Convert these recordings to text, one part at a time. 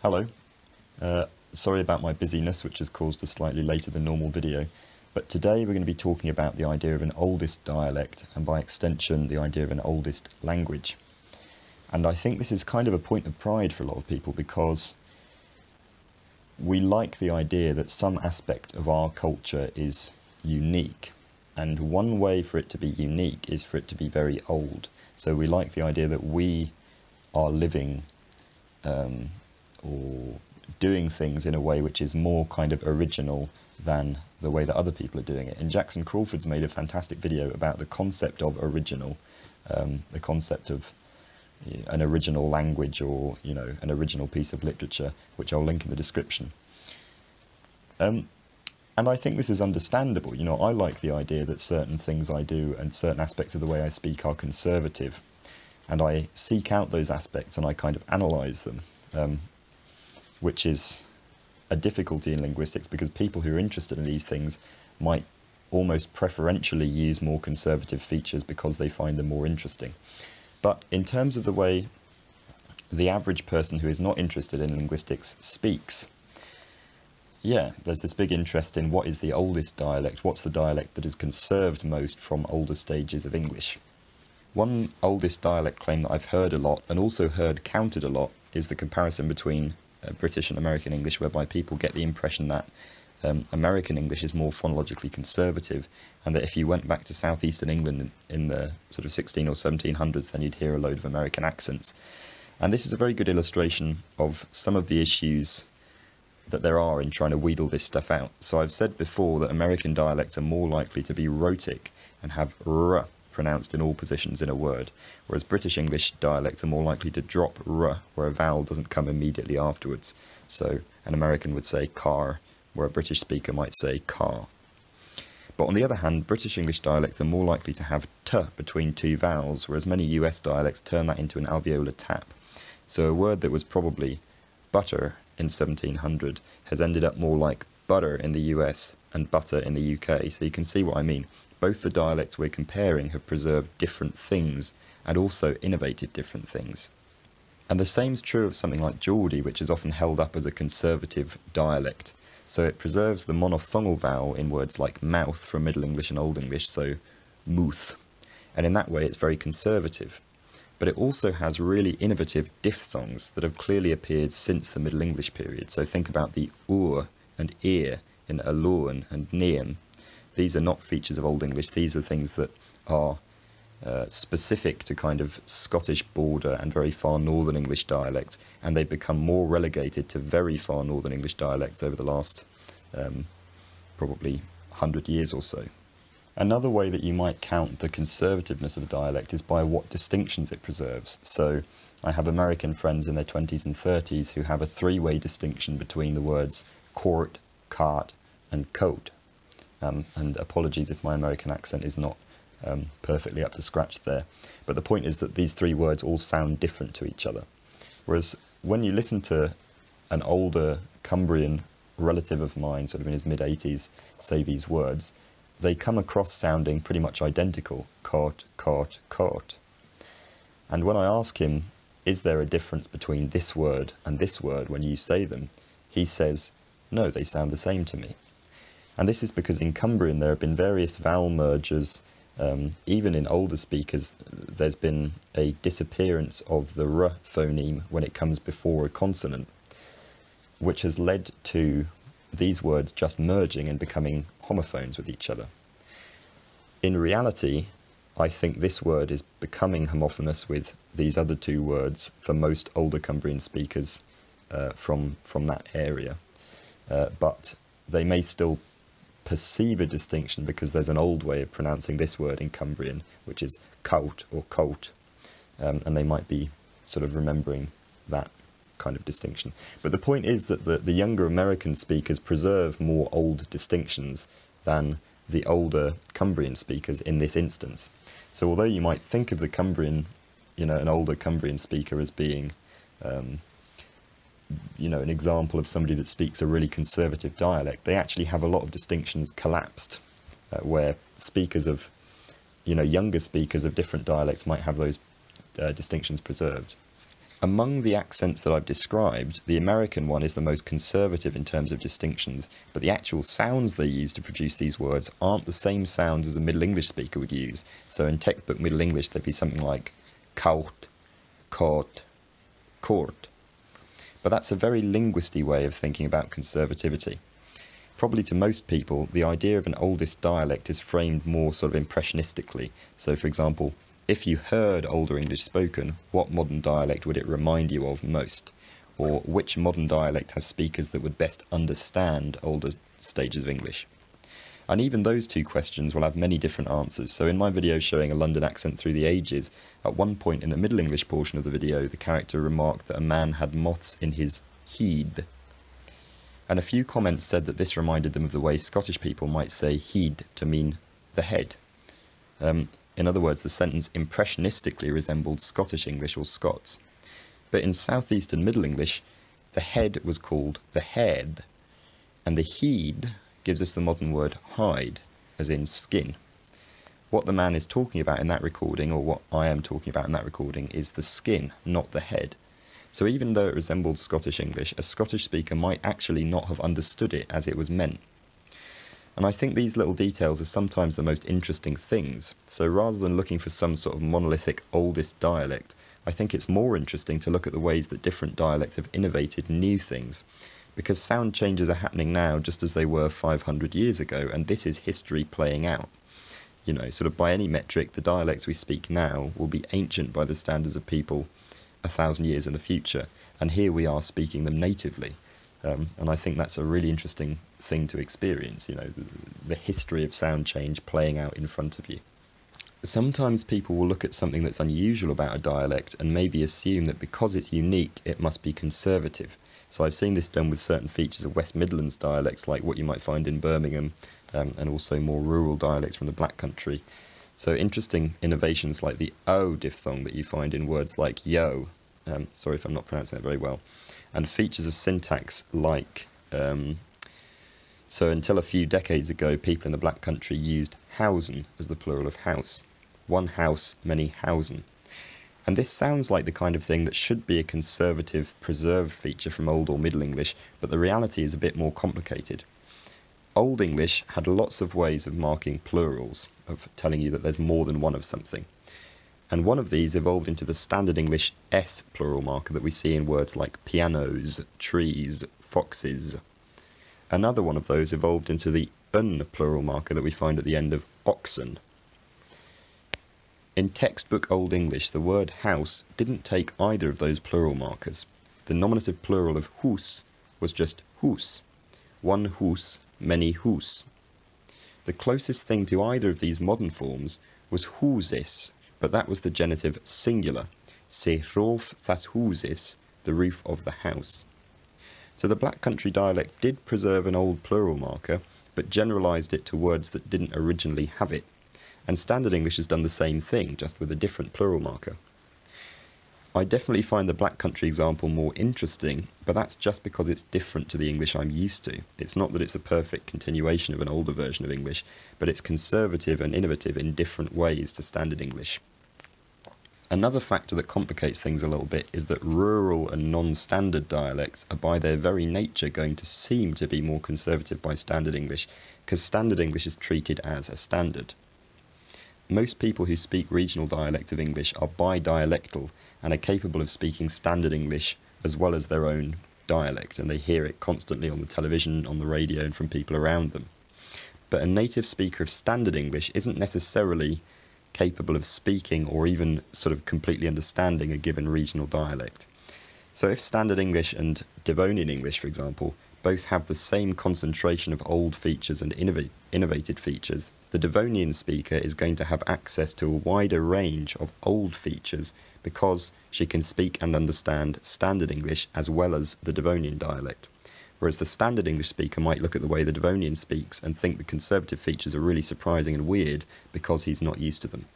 Hello. Sorry about my busyness, which has caused a slightly later than normal video, but today we're going to be talking about the idea of an oldest dialect, and by extension the idea of an oldest language. And I think this is kind of a point of pride for a lot of people, because we like the idea that some aspect of our culture is unique, and one way for it to be unique is for it to be very old. So we like the idea that we are living or doing things in a way which is more kind of original than the way that other people are doing it. And Jackson Crawford's made a fantastic video about the concept of original, the concept of an original language, or an original piece of literature, which I'll link in the description. And I think this is understandable. I like the idea that certain things I do and certain aspects of the way I speak are conservative, and I seek out those aspects and I kind of analyse them, which is a difficulty in linguistics, because people who are interested in these things might almost preferentially use more conservative features because they find them more interesting. But in terms of the way the average person who is not interested in linguistics speaks, there's this big interest in what is the oldest dialect, what's the dialect that is conserved most from older stages of English. One oldest dialect claim that I've heard a lot, and also heard counted a lot, is the comparison between British and American English, whereby people get the impression that American English is more phonologically conservative, and that if you went back to southeastern England in the sort of 16 or 1700s, then you'd hear a load of American accents. And this is a very good illustration of some of the issues that there are in trying to wheedle this stuff out. So I've said before that American dialects are more likely to be rhotic and have r pronounced in all positions in a word, whereas British English dialects are more likely to drop r where a vowel doesn't come immediately afterwards. So an American would say car, where a British speaker might say car. But on the other hand, British English dialects are more likely to have t between two vowels, whereas many US dialects turn that into an alveolar tap. So a word that was probably butter in 1700 has ended up more like butter in the US and butter in the UK. So you can see what I mean. Both the dialects we're comparing have preserved different things and also innovated different things. And the same is true of something like Geordie, which is often held up as a conservative dialect. So it preserves the monophthongal vowel in words like mouth from Middle English and Old English, so mouth. And in that way it's very conservative. But it also has really innovative diphthongs that have clearly appeared since the Middle English period. So think about the ur and ear in alone and neum. These are not features of Old English, these are things that are specific to kind of Scottish border and very far northern English dialects, and they've become more relegated to very far northern English dialects over the last probably 100 years or so. Another way that you might count the conservativeness of a dialect is by what distinctions it preserves. So I have American friends in their 20s and 30s who have a three-way distinction between the words court, cart and coat. And apologies if my American accent is not perfectly up to scratch there. But the point is that these three words all sound different to each other. Whereas when you listen to an older Cumbrian relative of mine, sort of in his mid-80s, say these words, they come across sounding pretty much identical. Court, court, court. And when I ask him, is there a difference between this word and this word when you say them, he says, no, they sound the same to me. And this is because in Cumbrian there have been various vowel mergers. Even in older speakers, there's been a disappearance of the r phoneme when it comes before a consonant, which has led to these words just merging and becoming homophones with each other. In reality, I think this word is becoming homophonous with these other two words for most older Cumbrian speakers from that area. But they may still perceive a distinction because there's an old way of pronouncing this word in Cumbrian, which is coat or coat, and they might be sort of remembering that kind of distinction. But the point is that the younger American speakers preserve more old distinctions than the older Cumbrian speakers in this instance. So although you might think of the Cumbrian, an older Cumbrian speaker as being an example of somebody that speaks a really conservative dialect, they actually have a lot of distinctions collapsed, where speakers of, younger speakers of different dialects might have those distinctions preserved. Among the accents that I've described, the American one is the most conservative in terms of distinctions, but the actual sounds they use to produce these words aren't the same sounds as a Middle English speaker would use. So in textbook Middle English, there'd be something like kaut, court, court. But that's a very linguisty way of thinking about conservativity. Probably to most people, the idea of an oldest dialect is framed more sort of impressionistically. So for example, if you heard older English spoken, what modern dialect would it remind you of most? Or which modern dialect has speakers that would best understand older stages of English? And even those two questions will have many different answers. So in my video showing a London accent through the ages, at one point in the Middle English portion of the video, the character remarked that a man had moths in his heed. And a few comments said that this reminded them of the way Scottish people might say heed to mean the head. In other words, the sentence impressionistically resembled Scottish English or Scots. But in southeastern Middle English, the head was called the head, and the heed gives us the modern word hide, as in skin. What the man is talking about in that recording, or what I am talking about in that recording, is the skin, not the head. So even though it resembled Scottish English, a Scottish speaker might actually not have understood it as it was meant. And I think these little details are sometimes the most interesting things. So rather than looking for some sort of monolithic oldest dialect, I think it's more interesting to look at the ways that different dialects have innovated new things. Because sound changes are happening now just as they were 500 years ago, and this is history playing out. You know, sort of by any metric, the dialects we speak now will be ancient by the standards of people 1,000 years in the future, and here we are speaking them natively. And I think that's a really interesting thing to experience, you know, the history of sound change playing out in front of you. Sometimes people will look at something that's unusual about a dialect and maybe assume that because it's unique, it must be conservative. So I've seen this done with certain features of West Midlands dialects, like what you might find in Birmingham, and also more rural dialects from the Black Country. So interesting innovations like the O diphthong that you find in words like yo, sorry if I'm not pronouncing that very well, and features of syntax like, so until a few decades ago, people in the Black Country used hausen as the plural of house. One house, many hausen. And this sounds like the kind of thing that should be a conservative, preserved feature from Old or Middle English, but the reality is a bit more complicated. Old English had lots of ways of marking plurals, of telling you that there's more than one of something. And one of these evolved into the Standard English S plural marker that we see in words like pianos, trees, foxes. Another one of those evolved into the un plural marker that we find at the end of oxen. In textbook Old English, the word house didn't take either of those plural markers. The nominative plural of hus was just hus. One hus, many hus. The closest thing to either of these modern forms was husis, but that was the genitive singular. Se roof thas husis, the roof of the house. So the Black Country dialect did preserve an old plural marker, but generalised it to words that didn't originally have it. And Standard English has done the same thing, just with a different plural marker. I definitely find the Black Country example more interesting, but that's just because it's different to the English I'm used to. It's not that it's a perfect continuation of an older version of English, but it's conservative and innovative in different ways to Standard English. Another factor that complicates things a little bit is that rural and non-standard dialects are by their very nature going to seem to be more conservative by Standard English, because Standard English is treated as a standard. Most people who speak regional dialect of English are bidialectal and are capable of speaking Standard English as well as their own dialect, and they hear it constantly on the television, on the radio, and from people around them. But a native speaker of Standard English isn't necessarily capable of speaking or even sort of completely understanding a given regional dialect. So if Standard English and Devonian English, for example, both have the same concentration of old features and innovated features, the Devonian speaker is going to have access to a wider range of old features because she can speak and understand Standard English as well as the Devonian dialect. Whereas the Standard English speaker might look at the way the Devonian speaks and think the conservative features are really surprising and weird because he's not used to them.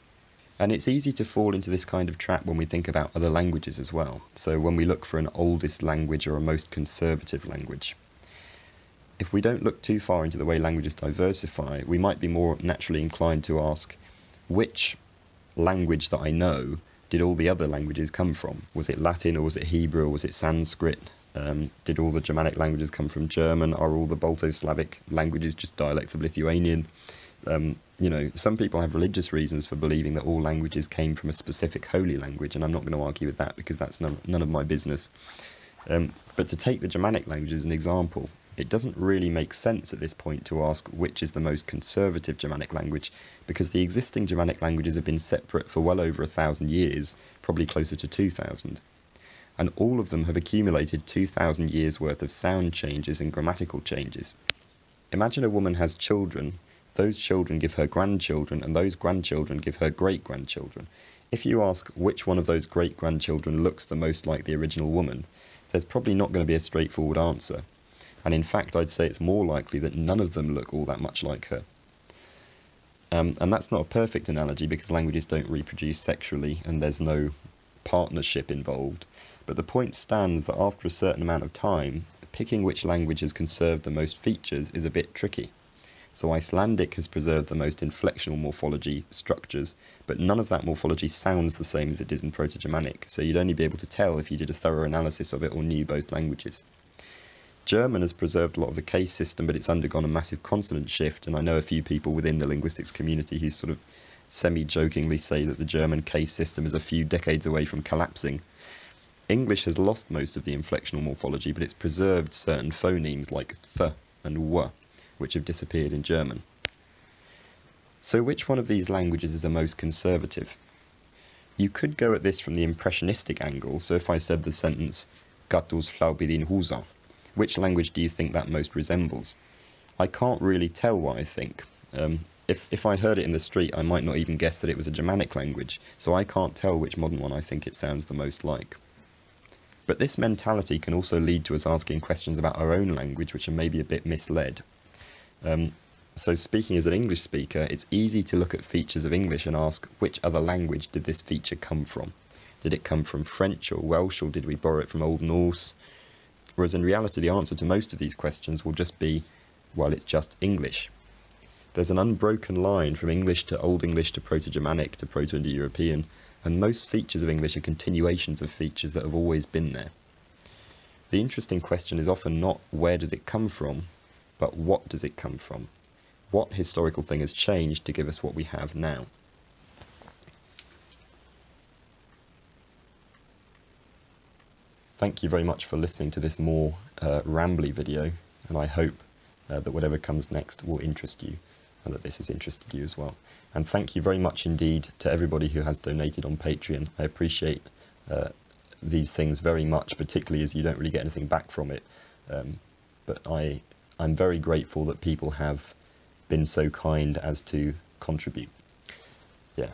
And it's easy to fall into this kind of trap when we think about other languages as well. So when we look for an oldest language or a most conservative language. If we don't look too far into the way languages diversify, we might be more naturally inclined to ask, which language that I know did all the other languages come from? Was it Latin, or was it Hebrew, or was it Sanskrit? Did all the Germanic languages come from German? Are all the Balto-Slavic languages just dialects of Lithuanian? You know, some people have religious reasons for believing that all languages came from a specific holy language, and I'm not going to argue with that because that's none of my business. But to take the Germanic language as an example, it doesn't really make sense at this point to ask which is the most conservative Germanic language, because the existing Germanic languages have been separate for well over 1,000 years, probably closer to 2,000. And all of them have accumulated 2,000 years worth of sound changes and grammatical changes. Imagine a woman has children, those children give her grandchildren, and those grandchildren give her great-grandchildren. If you ask which one of those great-grandchildren looks the most like the original woman, there's probably not going to be a straightforward answer. And in fact, I'd say it's more likely that none of them look all that much like her. And that's not a perfect analogy because languages don't reproduce sexually and there's no partnership involved. But the point stands that after a certain amount of time, picking which language has conserved the most features is a bit tricky. So Icelandic has preserved the most inflectional morphology structures, but none of that morphology sounds the same as it did in Proto-Germanic, so you'd only be able to tell if you did a thorough analysis of it or knew both languages. German has preserved a lot of the case system, but it's undergone a massive consonant shift, and I know a few people within the linguistics community who sort of semi-jokingly say that the German case system is a few decades away from collapsing. English has lost most of the inflectional morphology, but it's preserved certain phonemes like th and w, which have disappeared in German. So which one of these languages is the most conservative? You could go at this from the impressionistic angle, so if I said the sentence "Gatus hlaupið in húsa," which language do you think that most resembles? I can't really tell what I think. If I heard it in the street, I might not even guess that it was a Germanic language, so I can't tell which modern one I think it sounds the most like. But this mentality can also lead to us asking questions about our own language, which are maybe a bit misled. So speaking as an English speaker, it's easy to look at features of English and ask, which other language did this feature come from? Did it come from French or Welsh, or did we borrow it from Old Norse? Whereas in reality, the answer to most of these questions will just be, well, it's just English. There's an unbroken line from English to Old English to proto-Germanic to proto-indo-european, and most features of English are continuations of features that have always been there. The interesting question is often not where does it come from, but what does it come from? What historical thing has changed to give us what we have now? Thank you very much for listening to this more rambly video, and I hope that whatever comes next will interest you, and that this has interested you as well. And thank you very much indeed to everybody who has donated on Patreon. I appreciate these things very much, particularly as you don't really get anything back from it. But I'm very grateful that people have been so kind as to contribute. Yeah,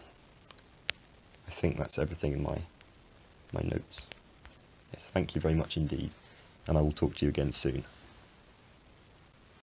I think that's everything in my notes. Yes, thank you very much indeed, and I will talk to you again soon.